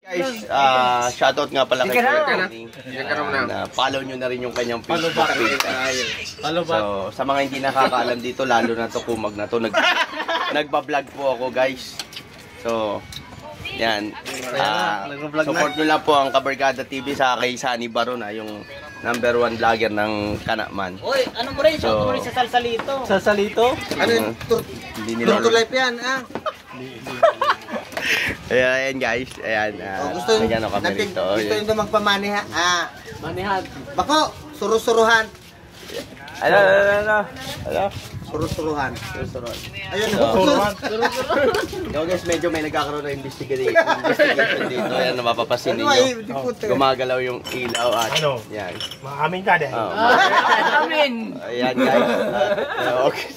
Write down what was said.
Guys, shoutout nga pala kay Kuya Tony. Follow nyo na rin yung kanyang Facebook page. So, sa mga hindi nakakaalam dito, lalo na to kumag na to, nagba-vlog po ako guys. So, yan. Support nyo lang po ang Kabarkada TV sa kay Sunny Baron, yung number 1 vlogger ng Kanaman. Oy, ano mo rin? Shout mo rin sa Salsalito. Salsalito? Ano yun? Turn to life yan, Ayan guys, ayan. Gusto nyo na magpamaniha. Manihan. Bako, surusuruhan. Ano? Surusuruhan. Ayun, surusuruhan. So guys, medyo may nagkakaroon ng investigation dito. Ayan, mapapasin ninyo. Gumagalaw yung ilaw at yan. Maamin ka din. Amin. Ayan guys. Okay.